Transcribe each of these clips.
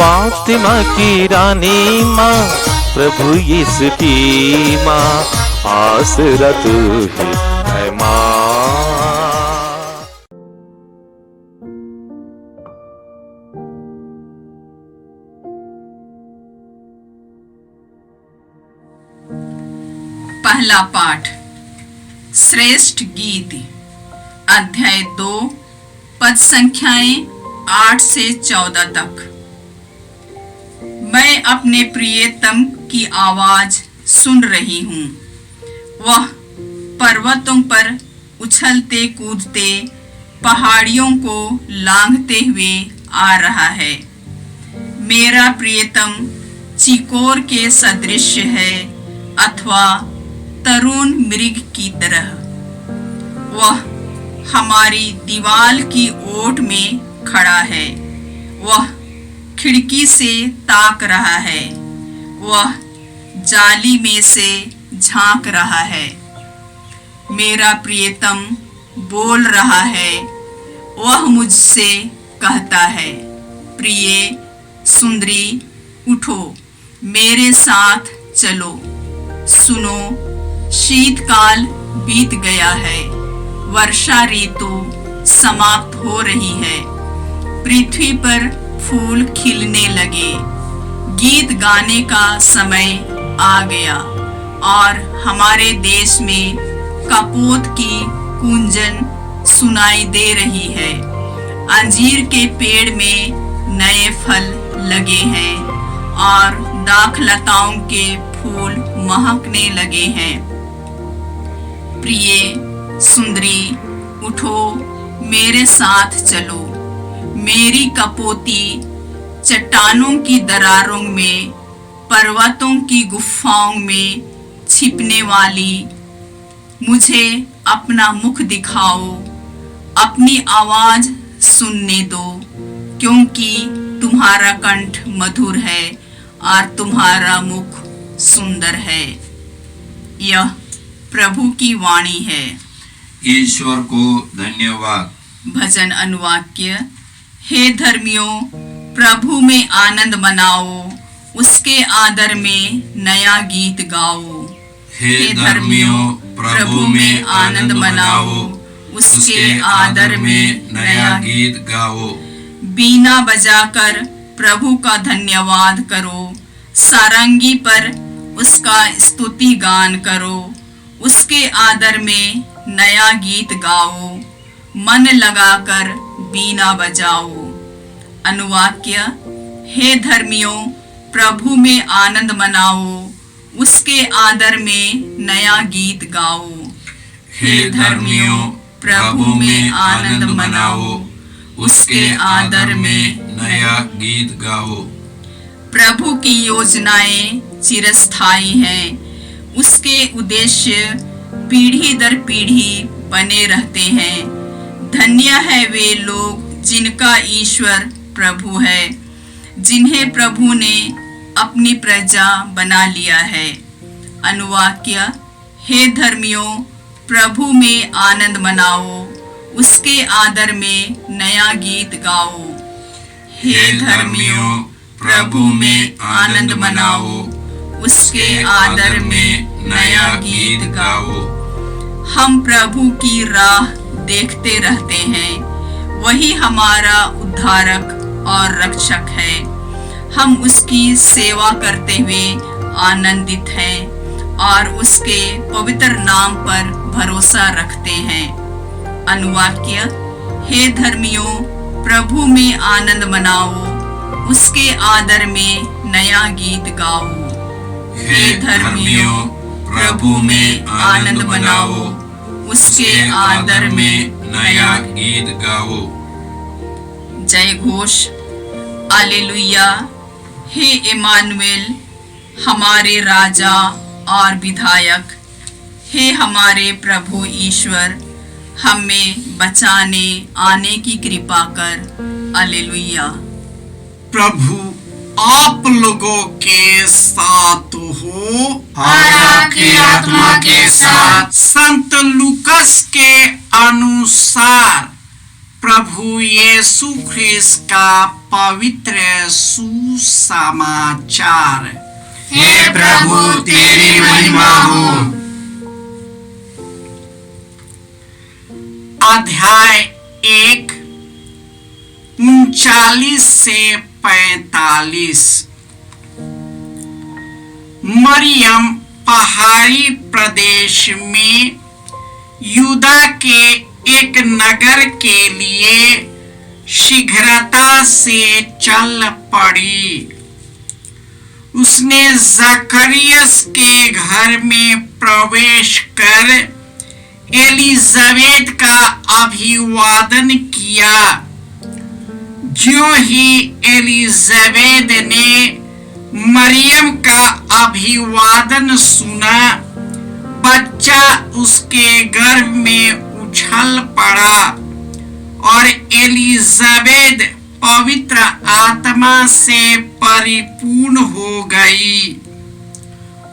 फातिमा की रानी माँ, प्रभु यीशु की माँ, आसरा तू ही है माँ। पहला पाठ श्रेष्ठ गीत, अध्याय 2, पद संख्याएं 8 से 14 तक। मैं अपने प्रियतम की आवाज सुन रही हूँ। वह पर्वतों पर उछलते कूदते पहाड़ियों को लांघते हुए आ रहा है। मेरा प्रियतम चिकोर के सदृश है अथवा तरुण मृग की तरह। वह हमारी दीवाल की ओट में खड़ा है। वह खिड़की से ताक रहा है। वह जाली में से झांक रहा है। मेरा प्रियतम बोल रहा है। वह मुझसे कहता है, प्रिय सुंदरी उठो, मेरे साथ चलो। सुनो, शीतकाल बीत गया है, वर्षा ऋतु समाप्त हो रही है। पृथ्वी पर फूल खिलने लगे, गीत गाने का समय आ गया और हमारे देश में कपोत की कुंजन सुनाई दे रही है। अंजीर के पेड़ में नए फल लगे हैं और दाखलताओं के फूल महकने लगे हैं। प्रिय सुंदरी उठो, मेरे साथ चलो। मेरी कपोती चट्टानों की दरारों में, पर्वतों की गुफाओं में छिपने वाली, मुझे अपना मुख दिखाओ, अपनी आवाज सुनने दो, क्योंकि तुम्हारा कंठ मधुर है और तुम्हारा मुख सुंदर है। यह प्रभु की वाणी है। ईश्वर को धन्यवाद। भजन अनुवाक्य। हे धर्मियों, प्रभु में आनंद मनाओ, उसके आदर में नया गीत गाओ। हे धर्मियों, प्रभु में आनंद मनाओ, उसके आदर में नया गीत गाओ। बीना बजाकर प्रभु का धन्यवाद करो, सारंगी पर उसका स्तुति गान करो। उसके आदर में नया गीत गाओ, मन लगाकर बीना बजाओ। अनुवाक्य। हे धर्मियों, प्रभु में आनंद मनाओ, उसके आदर में नया गीत गाओ। हे धर्मियों, प्रभु में आनंद मनाओ, उसके आदर में नया गीत गाओ। प्रभु की योजनाएं चिरस्थायी हैं, उसके उद्देश्य पीढ़ी दर पीढ़ी बने रहते हैं। धन्य है वे लोग जिनका ईश्वर प्रभु है, जिन्हें प्रभु ने अपनी प्रजा बना लिया है। अनुवाक्य। हे धर्मियों, प्रभु में आनंद मनाओ, उसके आदर में नया गीत गाओ। हे धर्मियों, प्रभु में आनंद मनाओ, उसके आदर में नया गीत गाओ। हम प्रभु की राह देखते रहते हैं, वही हमारा उद्धारक और रक्षक है। हम उसकी सेवा करते हुए आनंदित हैं और उसके पवित्र नाम पर भरोसा रखते हैं। अनुवाक्य। हे धर्मियों, प्रभु में आनंद मनाओ, उसके आदर में नया गीत गाओ। हे धर्मियों, प्रभु में आनंद मनाओ, उसके आदर में नया गीत गाओ। जय घोष। हालेलुया। हे इमानुएल, हमारे राजा और विधायक, हे हमारे प्रभु ईश्वर, हमें बचाने आने की कृपा कर। हालेलुया। प्रभु आप लोगों के साथ हो और आपकी आत्मा के साथ। संत लूकस के अनुसार प्रभु यीशु ख्रिस्त का पवित्र सुसमाचार। हे प्रभु तेरी महिमा हो। अध्याय 1 39 से 45। मरियम पहाड़ी प्रदेश में यूदा के एक नगर के लिए शीघ्रता से चल पड़ी। उसने जकरियस के घर में प्रवेश कर एलिजाबेथ का अभिवादन किया। ज्यों ही एलिजाबेथ ने मरियम का अभिवादन सुना, बच्चा उसके गर्भ में उछल पड़ा और एलिजाबेथ पवित्र आत्मा से परिपूर्ण हो गई।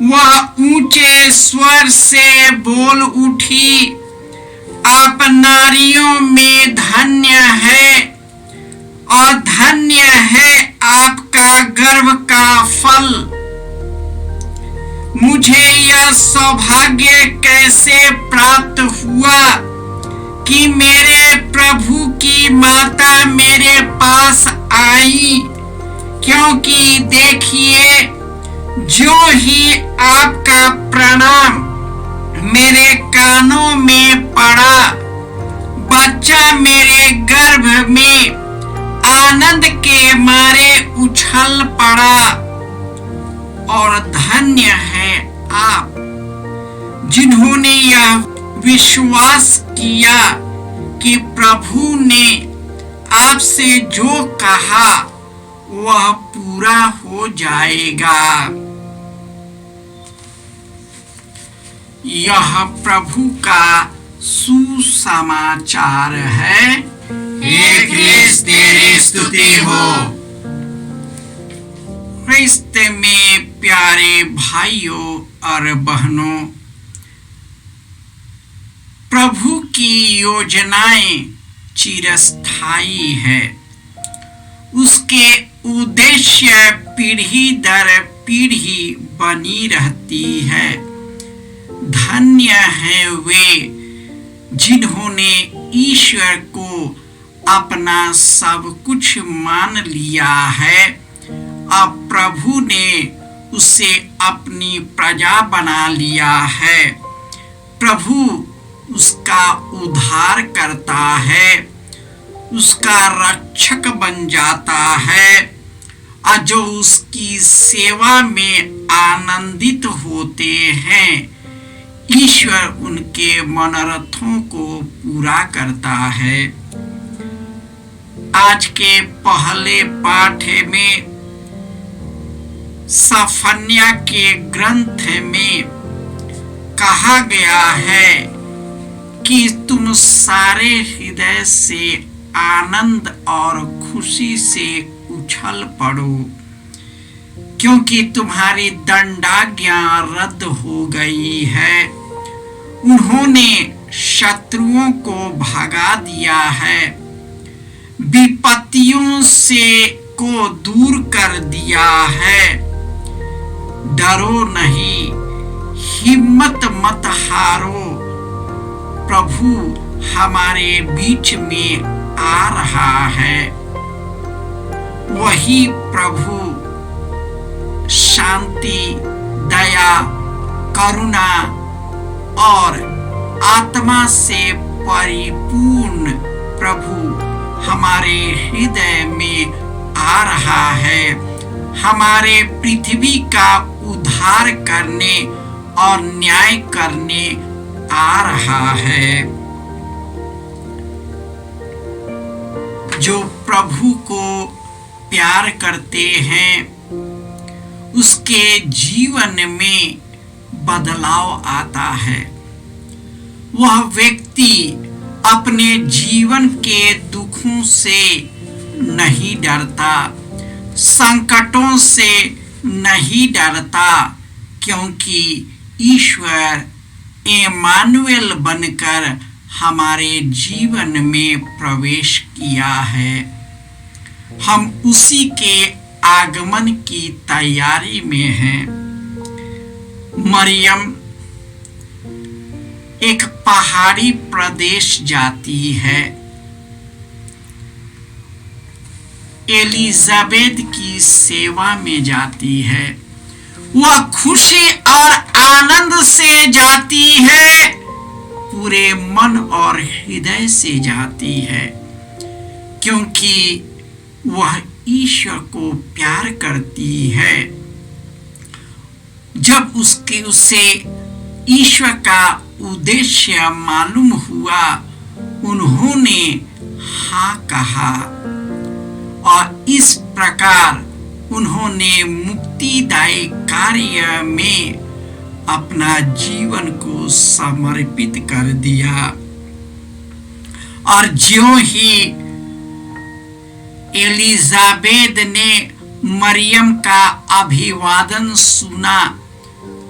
वह ऊंचे स्वर से बोल उठी, आप नारियों में धन्य है और धन्य है आपका गर्भ का फल। मुझे यह सौभाग्य कैसे प्राप्त हुआ कि मेरे प्रभु की माता मेरे पास आई, क्योंकि देखिए जो ही आपका प्रणाम मेरे कानों में पड़ा, बच्चा मेरे गर्भ में आनंद के मारे उछल पड़ा। और धन्य है आप जिन्होंने यह विश्वास किया कि प्रभु ने आपसे जो कहा वह पूरा हो जाएगा। यह प्रभु का सुसमाचार है। हे ख्रिस्त तेरी स्तुति हो। ख्रिस्त में प्यारे भाइयों और बहनों, प्रभु की योजनाएं चिरस्थायी है। उसके उद्देश्य पीढ़ी दर पीढ़ी बनी रहती है। धन्य है वे जिन्होंने ईश्वर को अपना सब कुछ मान लिया है। अब प्रभु ने उसे अपनी प्रजा बना लिया है। प्रभु उसका उद्धार करता है, उसका रक्षक बन जाता है और जो उसकी सेवा में आनंदित होते हैं, ईश्वर उनके मनोरथों को पूरा करता है। आज के पहले पाठ में सफन्या के ग्रंथ में कहा गया है कि तुम सारे हृदय से आनंद और खुशी से उछल पड़ो, क्योंकि तुम्हारी दंडाज्ञा रद्द हो गई है। उन्होंने शत्रुओं को भगा दिया है, विपत्तियों से को दूर कर दिया है। डरो नहीं, हिम्मत मत हारो, प्रभु हमारे बीच में आ रहा है। वही प्रभु शांति, दया, करुणा और आत्मा से परिपूर्ण प्रभु हमारे हृदय में आ रहा है। हमारे पृथ्वी का उद्धार करने और न्याय करने आ रहा है। जो प्रभु को प्यार करते हैं उसके जीवन में बदलाव आता है। वह व्यक्ति अपने जीवन के दुखों से नहीं डरता, संकटों से नहीं डरता, क्योंकि ईश्वर इम्मानुएल बनकर हमारे जीवन में प्रवेश किया है। हम उसी के आगमन की तैयारी में हैं। मरियम एक पहाड़ी प्रदेश जाती है। एलिजाबेथ की सेवा में जाती है। वह खुशी और आनंद से जाती है, पूरे मन और हृदय से जाती है, क्योंकि वह ईश्वर को प्यार करती है। जब उसे ईश्वर का उद्देश्य मालूम हुआ, उन्होंने हाँ कहा और इस प्रकार उन्होंने मुक्तिदायी कार्य में अपना जीवन को समर्पित कर दिया। और ज्यों ही एलिजाबेथ ने मरियम का अभिवादन सुना,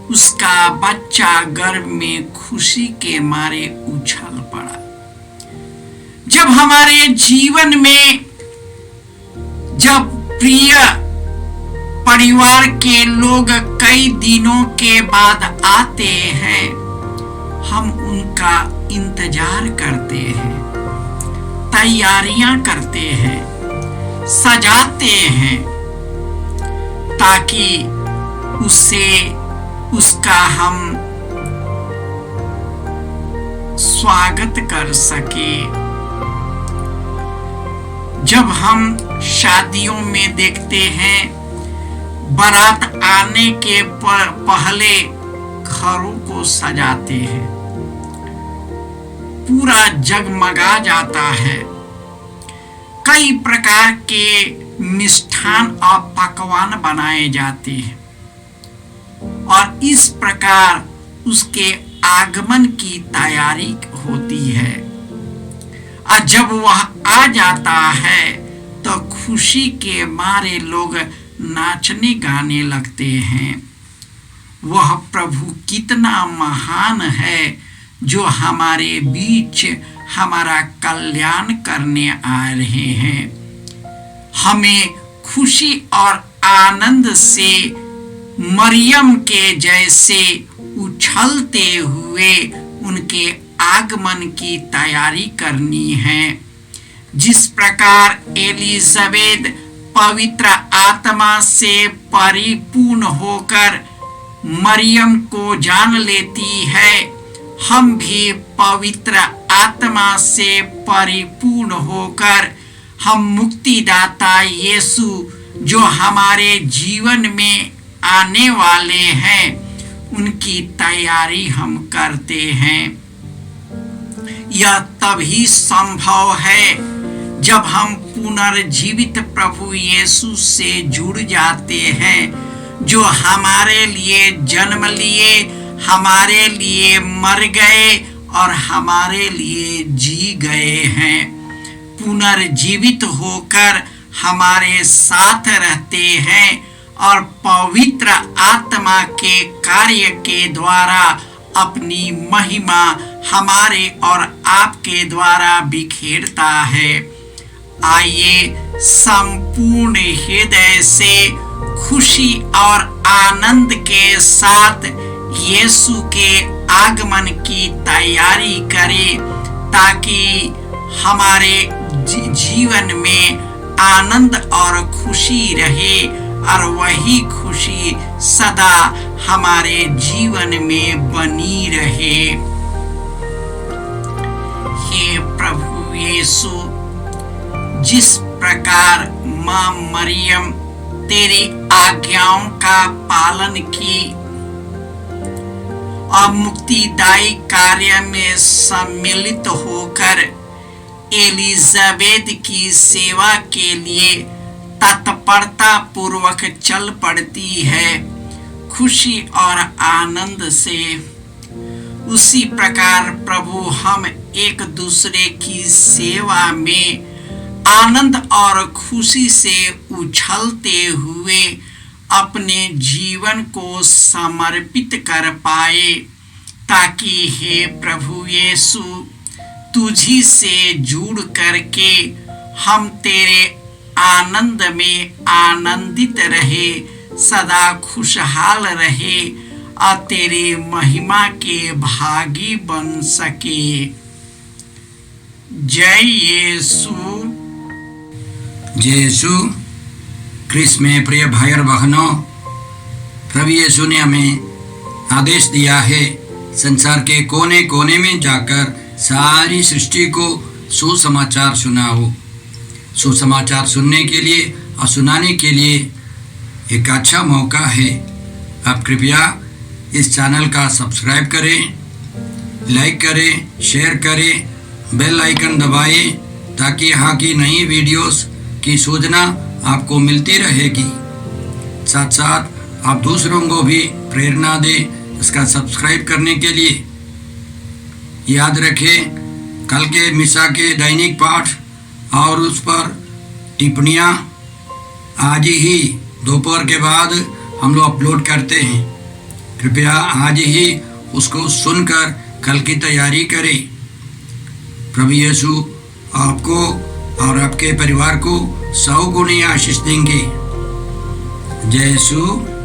उसका बच्चा गर्भ में खुशी के मारे उछल पड़ा। जब हमारे जीवन में जब प्रिय परिवार के लोग कई दिनों के बाद आते हैं, हम उनका इंतजार करते हैं, तैयारियां करते हैं, सजाते हैं, ताकि उसका हम स्वागत कर सके। जब हम शादियों में देखते हैं, बारात आने के पहले घरों को सजाते हैं, पूरा जगमगा जाता है, कई प्रकार के मिष्ठान और पकवान बनाए जाते हैं और इस प्रकार उसके आगमन की तैयारी होती है। और जब वह आ जाता है तो खुशी के मारे लोग नाचने गाने लगते हैं। वह प्रभु कितना महान है जो हमारे बीच हमारा कल्याण करने आ रहे हैं। हमें खुशी और आनंद से मरियम के जैसे उछलते हुए उनके आगमन की तैयारी करनी है। जिस प्रकार एलिजाबेथ पवित्र आत्मा से परिपूर्ण होकर मरियम को जान लेती है, हम भी पवित्र आत्मा से परिपूर्ण होकर हम मुक्तिदाता यीशु जो हमारे जीवन में आने वाले हैं, उनकी तैयारी हम करते हैं। यह तभी संभव है जब हम पुनर्जीवित प्रभु यीशु से जुड़ जाते हैं, जो हमारे लिए जन्म लिए, हमारे लिए मर गए और हमारे लिए जी गए हैं। पुनर्जीवित होकर हमारे साथ रहते हैं और पवित्र आत्मा के कार्य के द्वारा अपनी महिमा हमारे और आपके द्वारा बिखेरता है। आइए संपूर्ण हृदय से खुशी और आनंद के साथ यीशु के आगमन की तैयारी करें, ताकि हमारे जीवन में आनंद और खुशी रहे और वही खुशी सदा हमारे जीवन में बनी रहे। हे प्रभु यीशु, जिस प्रकार मां मरियम तेरी आज्ञाओं का पालन की और मुक्तिदायी कार्य में सम्मिलित होकर एलिजाबेथ की सेवा के लिए तत्परता पूर्वक चल पड़ती है, खुशी और आनंद से, उसी प्रकार प्रभु हम एक दूसरे की सेवा में आनंद और खुशी से उछलते हुए अपने जीवन को समर्पित कर पाए, ताकि हे प्रभु यीशु तुझी से जुड़ करके हम तेरे आनंद में आनंदित रहे, सदा खुशहाल रहे और तेरी महिमा के भागी बन सके। जय यीशु। जय यीशु क्रिस्त में प्रिय भाई और बहनों, प्रभु यीशु ने हमें आदेश दिया है संसार के कोने कोने में जाकर सारी सृष्टि को सुसमाचार सुनाओ। सुसमाचार सुनने के लिए और सुनाने के लिए एक अच्छा मौका है। आप कृपया इस चैनल का सब्सक्राइब करें, लाइक करें, शेयर करें, बेल आइकन दबाएं ताकि यहाँ की नई वीडियोस की सूचना आपको मिलती रहेगी। साथ साथ आप दूसरों को भी प्रेरणा दें इसका सब्सक्राइब करने के लिए। याद रखें, कल के मिसा के दैनिक पाठ और उस पर टिप्पणियाँ आज ही दोपहर के बाद हम लोग अपलोड करते हैं। कृपया आज ही उसको सुनकर कल की तैयारी करें। प्रभु यीशु आपको और आपके परिवार को 100 गुनी आशीष देंगे। जय यीशु।